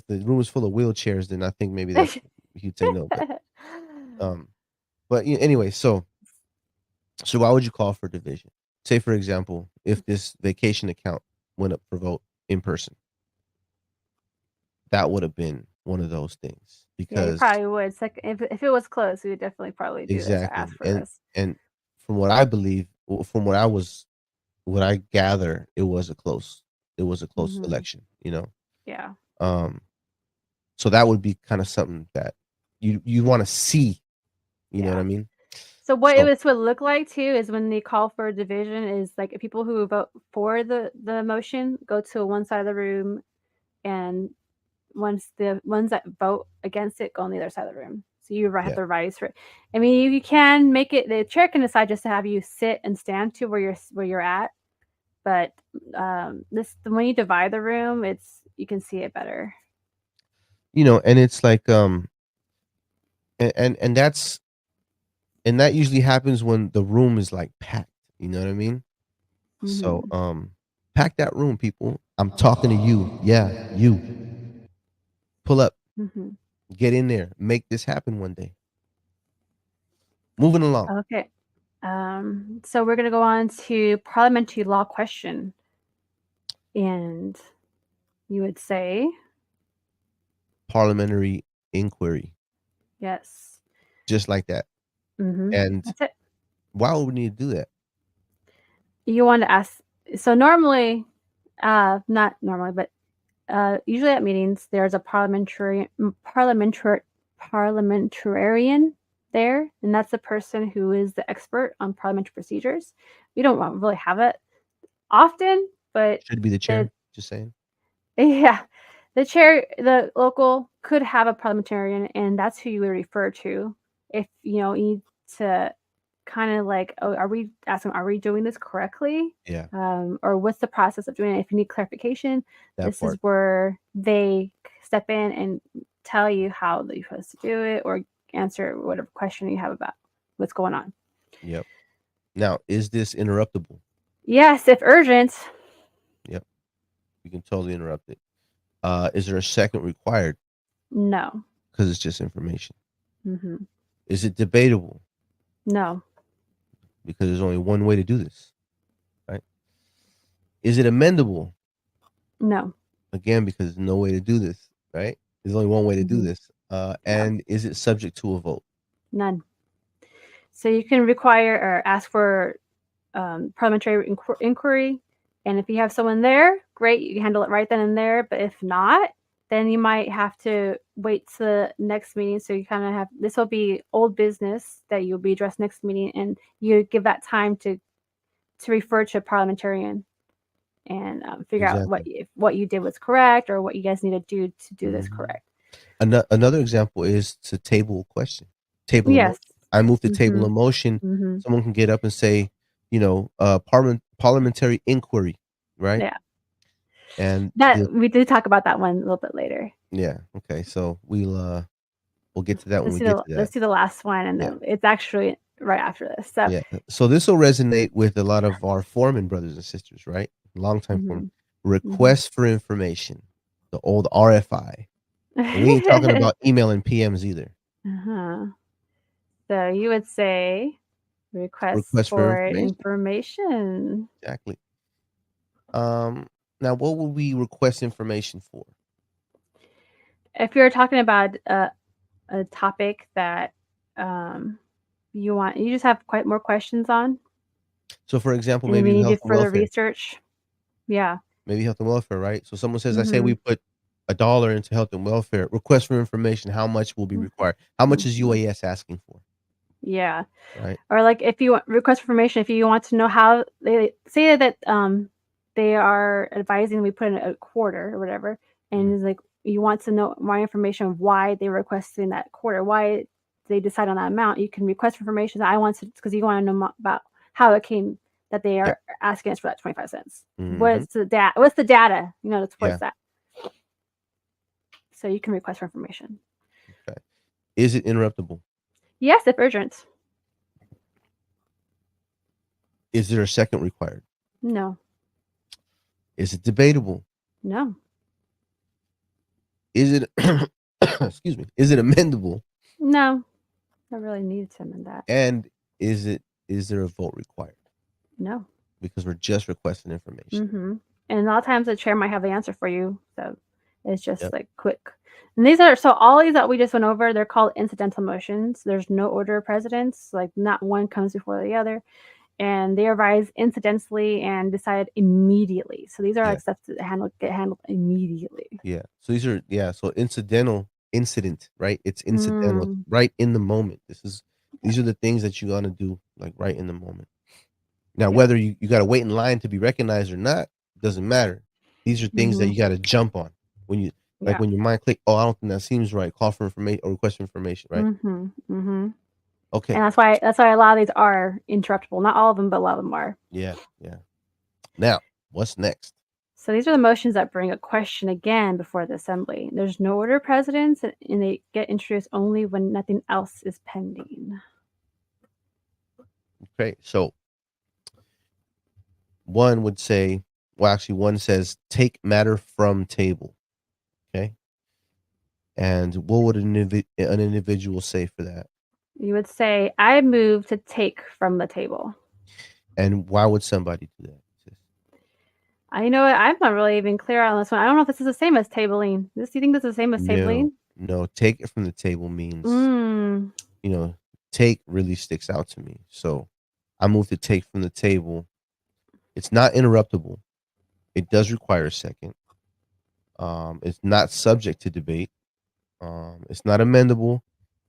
the room is full of wheelchairs, then I think maybe that he'd say no, um, anyway, so why would you call for division? Say, for example, if this vacation account went up for vote in person, that would have been one of those things Yeah, you because probably would. It's like if it was close, we would definitely probably do this or ask exactly, for this. and from what I believe, from what I gather, it was a close Mhm. election, Yeah. um, so that would be kinda something that you wanna see, you know what Yeah. I mean? So what So this would look like too is when they call for a division is like people who vote for the motion go to one side of the room, and once the ones that vote against it go on the other side of the room. So you have yeah, to rise for it. I mean, you can make it the chair can decide just to have you sit and stand to where you're at, but this when you divide the room, it's you can see it better. and it's like, and that usually happens when the room is, like, packed, you know what I mean? So, Mhm. pack that room, people. I'm talking to you. Yeah, you. Pull up. Mhm. Get in there. Make this happen one day. Moving along. Okay. So we're gonna go on to parliamentary law question, and you would say Parliamentary inquiry. yes. Just like that. And That's it. why would we need to do that? You want to ask. So normally, not normally, but usually at meetings, there's a parliamentarian there, and that's the person who is the expert on parliamentary procedures. We don't really have it often, but Should be the the chair. Just saying. yeah, the local could have a parliamentarian, and that's who you would refer to if you need to kind of like, oh, are we doing this correctly? Yeah, Or what's the process of doing it? If you need clarification, that this is part. where they step in and tell you how you're supposed to do it or answer whatever question you have about what's going on. Yep. Now, is this interruptible? Yes, if urgent, Yep. You can totally interrupt it. Is there a second required? no. Because it's just information. Hmm. Is it debatable? No. Because there's only one way to do this, right? Is it amendable? No. Again, because there's no way to do this, right? There's only one way to do Hmm. this. Yeah. And is it subject to a vote? None. So you can require or ask for parliamentary inquiry. And if you have someone there, great, you can handle it right then and there. But if not, then you might have to wait to the next meeting. So you kind of have this will be old business that you'll be addressed next meeting, and you give that time to refer to a parliamentarian and figure out Exactly. what you did was correct or what you guys need to do this Mhm. correct. Another example is to table a question, table a Yes. motion. I move to table Mm-hmm. a motion. Mm-hmm. Someone can get up and say, parliamentary inquiry, right? Yeah. And That we did talk about that one a little bit later. yeah, okay. So we'll get to that when we Let's do get the to that. let's do the last one, and Yeah, then it's actually right after this. So, yeah. So this will resonate with a lot of our foreman brothers and sisters, right? Longtime foreman. mhm, mhm, Request for information, the old RFI. And we ain't talking about emailing PMs either. Uh-huh. So you would say request Request for for information. information. Exactly. Now what would we request information for? If you're talking about a topic that you just have quite more questions on, So for example, and you maybe need to health do and further welfare. research. Yeah. Maybe health and welfare, right? So someone says, I say Mhm. we put $1 into health and welfare. Request for information. How much will be required? How much is Mhm. UAS asking for? Yeah. Right. Or like if you want request information, if you want to know how they say that they are advising we put in a quarter or whatever, Mm. and it's like you want to know more information of why they requesting that quarter, why they decide on that amount. You can request information. I want to because you want to know about how it came that they Yeah. are asking us for that 25 cents. Hmm. What's the data? What's the data? To support Yeah. that. So you can request for information. Okay. Is it interruptible? Yes, if urgent. Is there a second required? No. Is it debatable? No. Is it excuse me? Is it amendable? No. I really need to amend that. And is there a vote required? No. Because we're just requesting information. Mhm. And a lot of times the chair might have the answer for you, so it's just, Yep. like, quick. And these are so all these that we just went over, they're called incidental motions. There's no order of precedence, like, not one comes before the other, and they arise incidentally and decided immediately. So these are, Yeah. like, stuff that get handled immediately. Yeah. So these are, yeah, so incident, right? It's incidental, Mm. right in the moment. These are Yes. the things that you gotta do, like, right in the moment. Now, Yep. whether you gotta wait in line to be recognized or not, doesn't matter. These are things that Mhm. you gotta jump on when you like, Yeah. when your mind click, "Oh, I don't think that seems right. Call for information or request for information," right? Mhm. Mhm. Okay. And that's why a lot of these are interruptible. Not all of them, but a lot of them are. Yeah, yeah. Now, what's next? So these are the motions that bring a question again before the assembly. There's no order of precedence, and they get introduced only when nothing else is pending. Okay, so one would say, well, actually, one says, "Take matter from table." Okay? And what would an individual say for that? You would say, "I move to take from the table." And why would somebody do that, sis? I know what I'm not really even clear on this one. I don't know if this is the same as tabling. Do you think this is the same as No, tabling? no, take it from the table means, Mm. you know, take really sticks out to me. So I move to take from the table. It's not interruptible. It does require a second. It's not subject to debate. It's not amendable,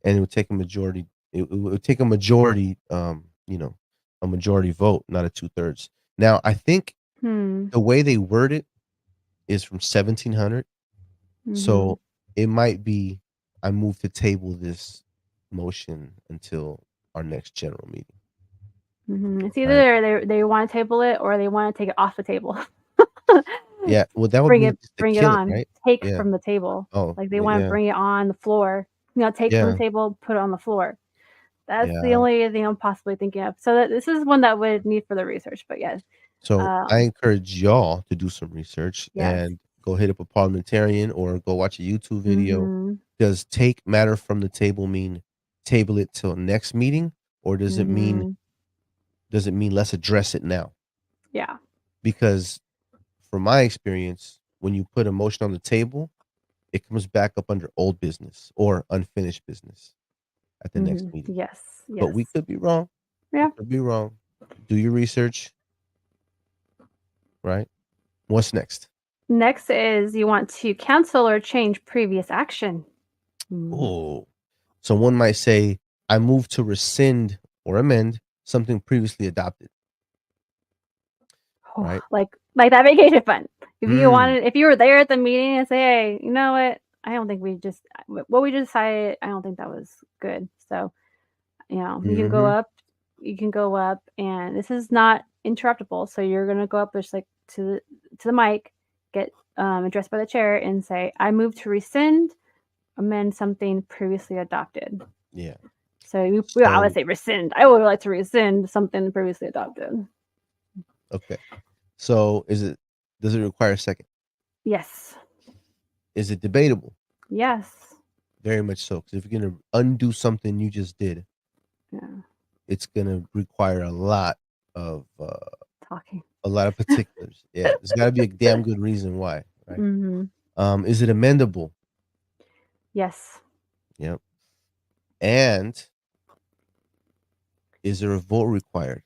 and it would take a majority. It would take a majority. A majority vote, not a 2/3. Now, I think Hmm. the way they word it is from 1700. Mhm. So it might be, I move to table this motion until our next general meeting, Mhm. It's right? either they want to table it or they want to take it off the table. Yeah, well, that would Bring mean it just to bring it kill it, on. right? Take Yeah. from the table. Oh, Like, they well, wanna yeah, bring it on the floor. Take from the yeah, table, put it on the floor. That's the yeah. only thing I'm possibly thinking of. So that this is one that would need further research, but yes. So I Um, encourage y'all to do some research yes. and go hit up a parliamentarian or go watch a YouTube video. Mhm. Does take matter from the table mean table it till next meeting, or Mhm. does it mean let's address it now? Yeah. Because from my experience, when you put a motion on the table, it comes back up under old business or unfinished business at the next Mhm. meeting. Yes. But we Yes. could be wrong. We Yeah. could be wrong. Do your research, right? What's next? Next is you want to cancel or change previous action. Mm. Oh, someone might say, I move to rescind or amend something previously adopted, Oh, right? like that vacation fund. Mm, If you were there at the meeting and say, "Hey, you know what? I don't think what we just decided, I don't think that was good." So, mhm, you can go up, and this is not interruptible. So you're gonna go up just like to the mic, get addressed by the chair, and say, "I move to rescind, amend something previously adopted." yeah. So I would So, say rescind. I would like to rescind something previously adopted. okay. So does it require a second? Yes. Is it debatable? Yes. Very much so. Because if you're gonna undo something you just did, Yeah. it's gonna require a lot of Talking. particulars. Yeah, there's got to be a damn good reason why, right? Mhm. Is it amendable? Yes. Yep. And is there a vote required?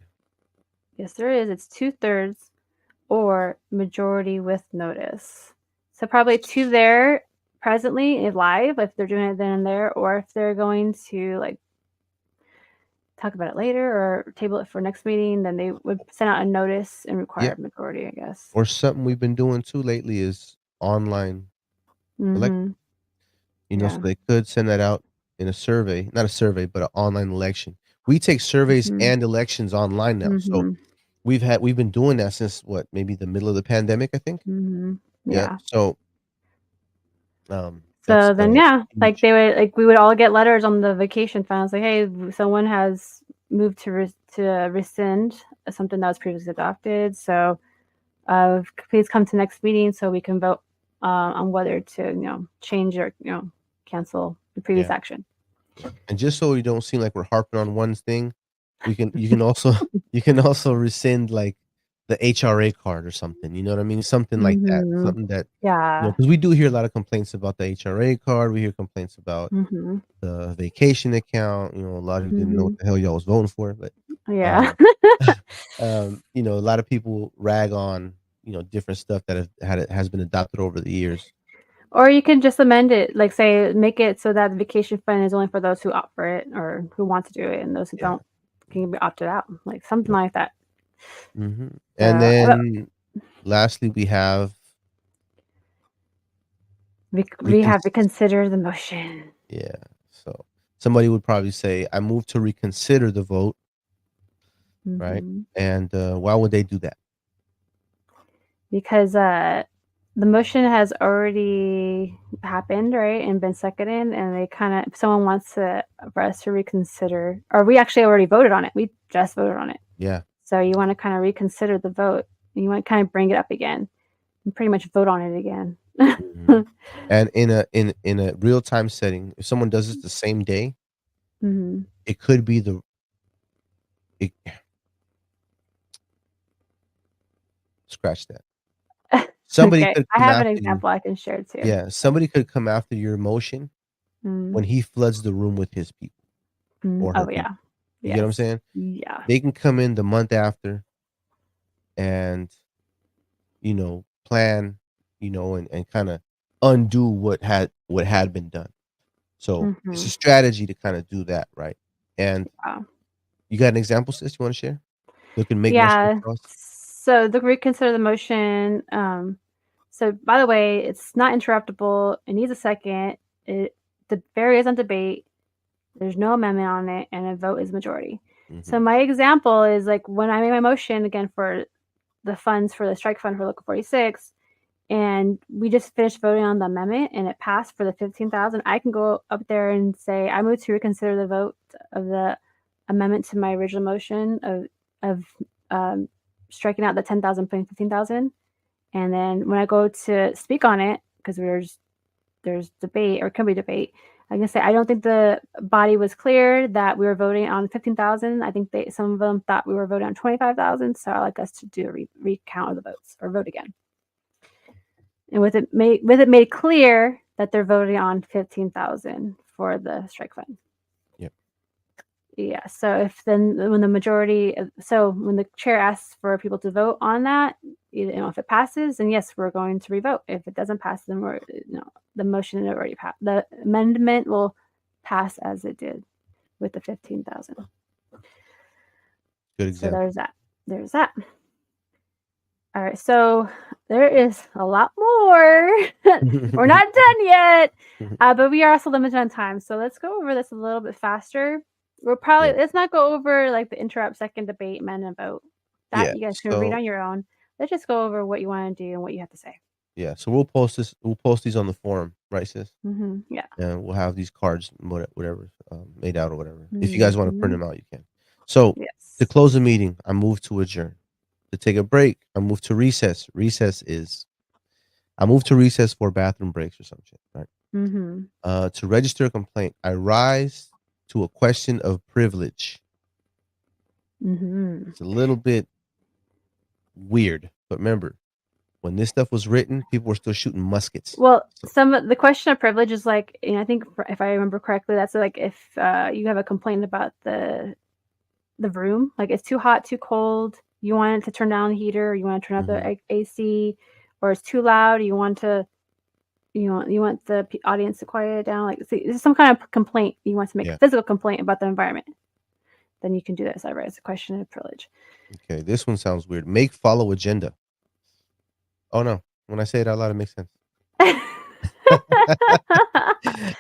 Yes, there is. It's 2/3 or majority with notice. So probably 2 there presently live if they're doing it then and there, or if they're going to like talk about it later or table it for next meeting, then they would send out a notice and require Yeah. a majority, I guess. Or something we've been doing too lately is online election. Mhm. So Yeah. they could send that out in a survey, not a survey, but an online election. We take surveys Mhm. and elections online now. So Mhm. we've been doing that since what, maybe the middle of the pandemic, I think. Mhm. Yeah. Yeah. So that's So then, yeah, like huge. they would like we would all get letters on the vacation funds like, hey, someone has moved to rescind something that was previously adopted. So, please come to next meeting so we can vote on whether to change or cancel the previous Yeah. action. Yeah. And just so we don't seem like we're harping on one thing, you can also you can also rescind like the HRA card or something. You know what I mean? Something like that. Mhm. Something that Yeah. because we do hear a lot of complaints about the HRA card. We hear complaints about Mhm. the vacation account. A lot of you didn't know what Mhm. the hell y'all was voting for, but Yeah. um, a lot of people rag on different stuff that has been adopted over the years. Or you can just amend it, like say make it so that the vacation fund is only for those who opt for it or who want to do it, and those who Yeah. don't can be opted out, like something Yep. like that. And So then lastly, we have we recon. have to consider the motion. Yeah. So somebody would probably say, "I move to reconsider the vote," right? Mhm. And why would they do that? Because the motion has already happened, right, and been seconded, and they kind of if someone wants for us to reconsider, or we actually already voted on it. We just voted on it. Yeah. So you want to kind of reconsider the vote. You want to kind of bring it up again and pretty much vote on it again. Mhm. And in a real time setting, if someone does this the same day, Mhm. it could be it, scratch that. Somebody Okay, could I come have an after you. example I can share too. Yeah, somebody could come after your motion Mm, when he floods the room with his people or her oh, yeah. people. You get what I'm Yes. saying? Yeah. They can come in the month after and, plan, and kinda undo what had been done. So, it's a Mhm. strategy to kinda do that, right? And Wow. you got an example, sis, you wanna share? That can make more sense Yeah. to us? So the reconsider the motion, so by the way, it's not interruptible. It needs a second. It the varies on debate. There's no amendment on it, and a vote is majority. So Mhm. my example is like when I made my motion again for the funds for the strike fund for Local 46, and we just finished voting on the amendment and it passed for the 15,000, I can go up there and say, I move to reconsider the vote of the amendment to my original motion of um, striking out the 10,000, putting 15,000. And then when I go to speak on it, because there's debate or can be debate, I can say I don't think the body was clear that we were voting on 15,000. I think some of them thought we were voting on 25,000. So I like us to do a recount of the votes or vote again. And with it made clear that they're voting on 15,000 for the strike fund. Yep. Yeah, so if then when the majority so when the chair asks for people to vote on that, if it passes, then yes, we're going to revote. If it doesn't pass, then the motion already passed. The amendment will pass as it did with the 15,000. Good So example. there's that. All right, so there is a lot more. We're not done yet, but we are also limited on time. So let's go over this a little bit faster. Yeah. Let's not go over like the interrupt, second debate, amendment vote. That Yeah. you guys can read So on your own. Let's just go over what you want to do and what you have to say. yeah, so we'll post these on the forum, right, sis? Yeah. And we'll have these cards, whatever, made out or whatever. If you guys wanna print Hmm. them out, you can. So, to Yes. close the meeting, I move to adjourn. To take a break, I move to recess. I move to recess for bathroom breaks or some shit, right? To register a complaint, I rise to a question of privilege. It's a little bit weird, but remember, when this stuff was written, people were still shooting muskets. Well, the question of privilege is like, I think if I remember correctly, that's like if you have a complaint about the room, like it's too hot, too cold, you want it to turn down the heater, or you want to turn out the AC, or it's too loud, you want the audience to quiet it down. Like, see, this is some kind of complaint you want to make, a physical complaint about the environment. Then you can do this. I write it's a question of privilege. Okay, this one sounds weird. Make follow agenda. Oh no, when I say it out loud, it makes sense.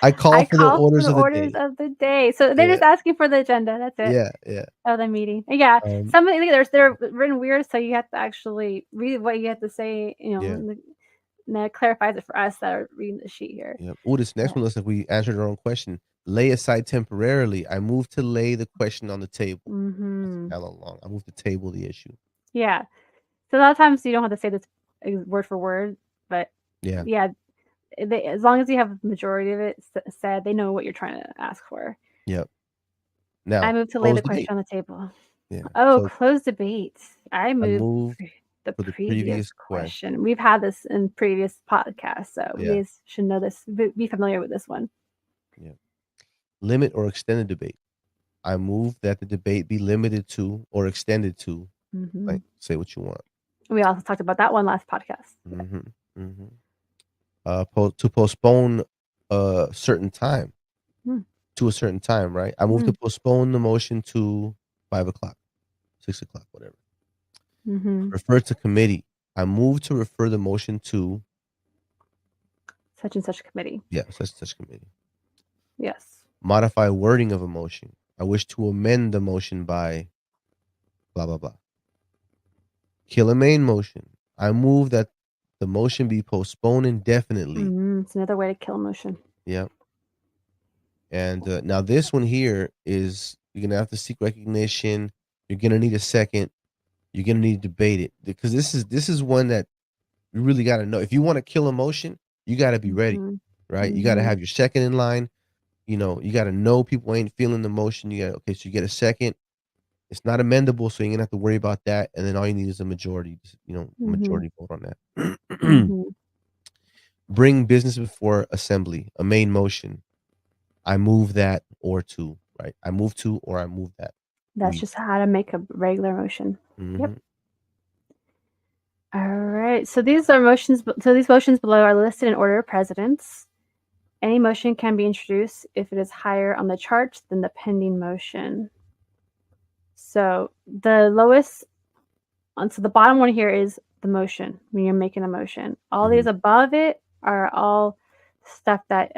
I call for the orders of the day. So they're just asking for the agenda. That's it. Yeah. Of the meeting. Yeah. They're written weird, so you have to actually read what you have to say. And that clarifies it for us that are reading the sheet here. Yeah. Oh, this next one looks like we answered our own question. Lay aside temporarily. I move to lay the question on the table. That's hella long. I move to table the issue. Yeah. So a lot of times you don't have to say this word for word, but yeah. As long as you have the majority of it said, they know what you're trying to ask for. Yep. Now I move to lay the question on the table. Yeah. Close debate. I move the previous question. We've had this in previous podcasts, so you guys should know this. Be familiar with this one. Yeah. Limit or extend the debate. I move that the debate be limited to or extended to. Like, say what you want. We also talked about that one last podcast. To postpone a certain time to a certain time, right? I move to postpone the motion to 5 o'clock, 6 o'clock, whatever. Refer to committee. I move to refer the motion to such and such committee. Yeah, such and such committee. Yes. Modify wording of a motion. I wish to amend the motion by blah, blah, blah. Kill a main motion. I move that the motion be postponed indefinitely. It's another way to kill a motion. Yep. And now this one here is you're going to have to seek recognition. You're going to need a second. You're going to need to debate it because this is one that you really got to know. If you want to kill a motion, you got to be ready, right? You got to have your second in line. You got to know people ain't feeling the motion. So you get a second. It's not amendable, so you're going to have to worry about that. And then all you need is a majority, majority vote on that. Bring business before assembly, a main motion. I move that or to, right? I move to or I move that. That's just how to make a regular motion. Yep. All right. So these motions below are listed in order of precedence. Any motion can be introduced if it is higher on the chart than the pending motion. So the lowest, so the bottom one here is the motion when you're making a motion. All these above it are all stuff that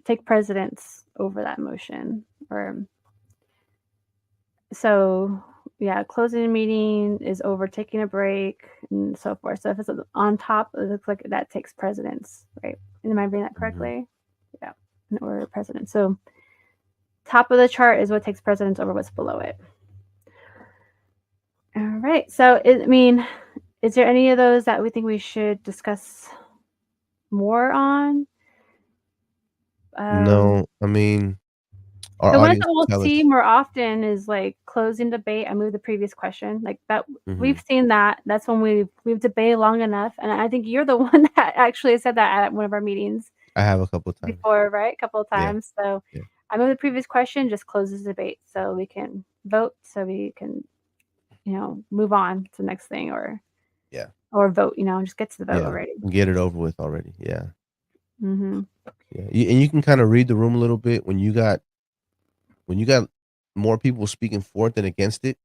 take precedence over that motion. So yeah, closing a meeting is over taking a break and so forth. So if it's on top, it looks like that takes precedence, right? Am I reading that correctly? Yeah, in order of precedence. So top of the chart is what takes precedence over what's below it. All right. So, is there any of those that we think we should discuss more on? No, the one that we'll see more often is like closing debate. I move the previous question, like that. We've seen that. That's when we've debated long enough, and I think you're the one that actually said that at one of our meetings. I have a couple of times before, right? A couple of times. Yeah. So I move the previous question, just closes the debate, so we can vote, so we can, move on to the next thing, or vote. Just get to the vote already. Get it over with already. Yeah. Yeah, and you can kind of read the room a little bit when you got more people speaking for it than against it.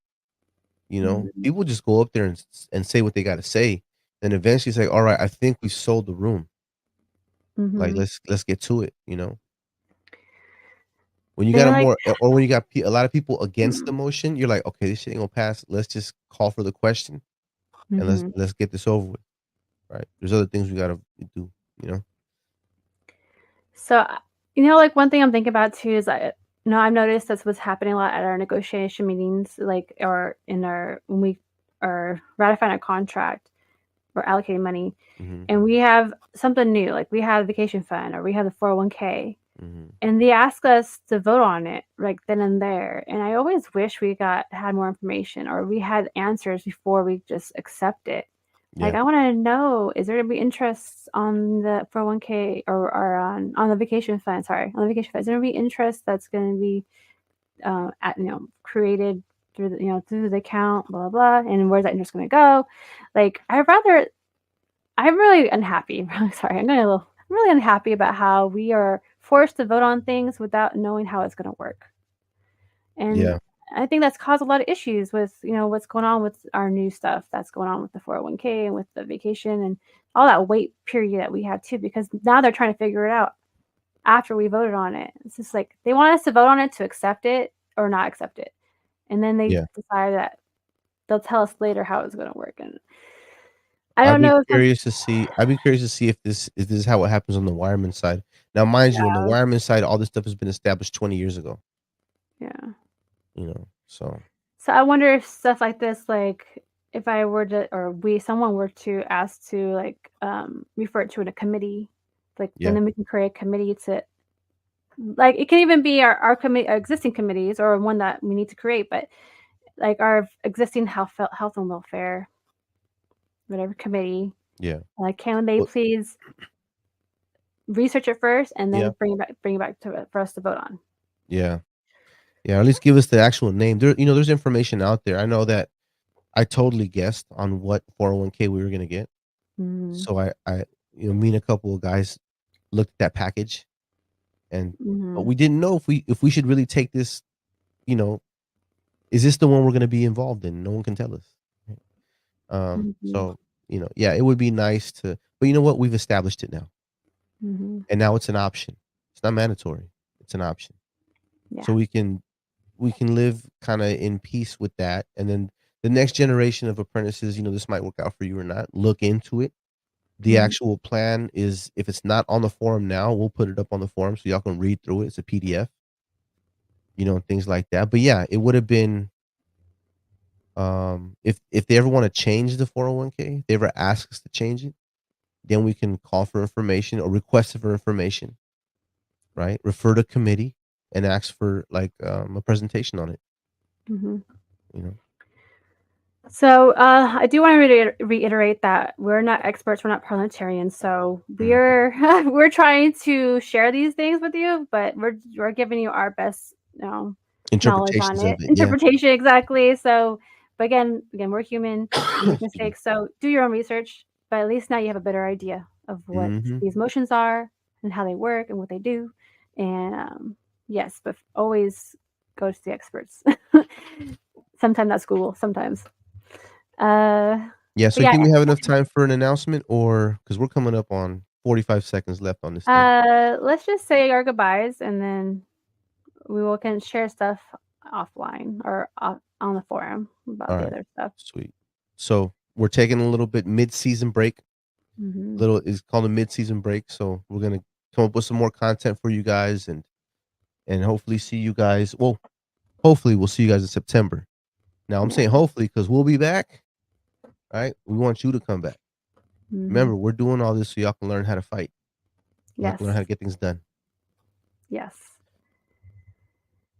People just go up there and say what they got to say, and eventually say, "All right, I think we sold the room. Like let's get to it." When you got when you got a lot of people against the motion, you're like, "Okay, this shit ain't gonna pass. Let's just call for the question, and let's get this over with." Right? There's other things we gotta do. So, like one thing I'm thinking about too is I've noticed that's what's happening a lot at our negotiation meetings, when we are ratifying a contract. we're allocating money, Mhm. and we have something new, like we have vacation fund or we have the 401k, Mhm. and they ask us to vote on it right then and there. And I always wish we had more information or we had answers before we just accept it. Like Yeah. I want to know, is there gonna be interest on the 401k or on the vacation fund? Sorry, on the vacation fund, is there gonna be interest that's gonna be created through through the account, blah blah, blah, and where's that interest gonna go? Like I'm really unhappy. Sorry, I'm really unhappy about how we are forced to vote on things without knowing how it's going to work. And Yeah. I think that's caused a lot of issues with, what's going on with our new stuff that's going on with the 401k and with the vacation and all that wait period that we have too, because now they're trying to figure it out after we voted on it. It's just like they want us to vote on it to accept it or not accept it. And then they Yeah. decide that they'll tell us later how it's going to work. And I I'd don't be know if I'm, curious to see if this is how it happens on the wireman side. Now, mind you, on the yeah, wireman side, all this stuff has been established 20 years ago, yeah. so So I wonder if stuff like this, like if I were to, or someone were to ask to like refer it to in a committee, like yeah. then we can create a committee to, like it can even be our committee, our existing committees, or one that we need to create, but like our existing health and welfare, whatever committee, Yeah. like can they Well, please research it first and yeah. then bring it back to for us to vote on. Yeah. Yeah, at least give us the actual name. There's information out there. I know that I totally guessed on what 401k we were gonna get. Mm-hmm. So me and a couple of guys looked at that package, and but Mm-hmm. we didn't know if we should really take this, you know, is this the one we're gonna be involved in? No one can tell us. Mm-hmm. So, yeah, it would be nice to, but you know what? We've established it now. Mm-hmm. And now it's an option. It's not mandatory. It's an option. Yeah. So we can live kinda in peace with that, and then the next generation of apprentices, this might work out for you or not, look into it. The Mm-hmm. actual plan is if it's not on the forum now, we'll put it up on the forum so y'all can read through it. It's a PDF, and things like that. But yeah, it would have been, if they ever wanna change the 401k, if they ever ask us to change it, then we can call for information or request for information, right? Refer to committee and ask for, like, a presentation on it, Mm-hmm. you know? So, I do want to reiterate that we're not experts, we're not parliamentarians, so Mhm. we're we're trying to share these things with you, but we're giving you our best, knowledge on Interpretations of it, it, yeah. interpretation exactly. So, but again, we're human, we make Excuse me. mistakes, so do your own research. But at least now you have a better idea of what Mhm. these motions are and how they work and what they do. And yes, but always go to the experts. Sometimes that's Google, sometimes. Uh, Yeah, but so you yeah, think we have enough time for an announcement, or because 'cause we're coming up on 45 seconds left on this thing. let's just say our goodbyes and then we will can share stuff offline or on the forum about the Alright, other stuff. sweet. So, we're taking a little bit mid-season break. Mhm. Little It's called a mid-season break, so we're gonna come up with some more content for you guys, and hopefully see you guys, well, hopefully we'll see you guys in September. Now, I'm Yeah. saying hopefully because 'cause we'll be back, right? We want you to come back. Mhm. Remember, we're doing all this so y'all can learn how to fight. Y'all can learn Yes. how to get things done. Yes.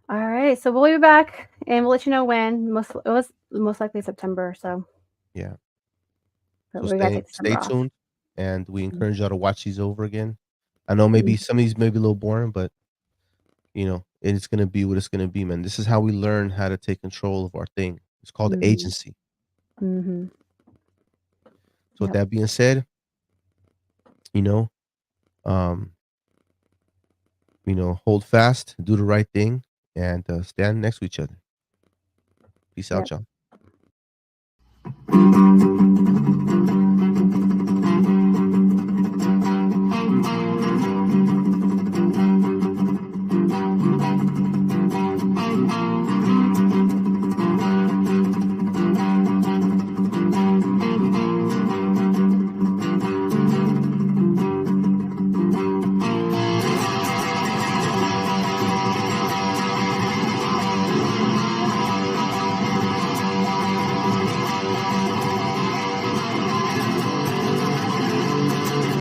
All right. So we'll be back and we'll let you know when. It was most likely September, so Yeah. but So we gotta stay take stay December off. tuned, and we Mhm. encourage y'all to watch these over again. I know maybe some of these may be a little boring, but, it's gonna be what it's gonna be, man. This is how we learn how to take control of our thing. It's called Mhm. agency. Mhm. So with Yep. that being said, you know, um, hold fast, do the right thing, and, stand next to each other. Peace out, Yep. y'all.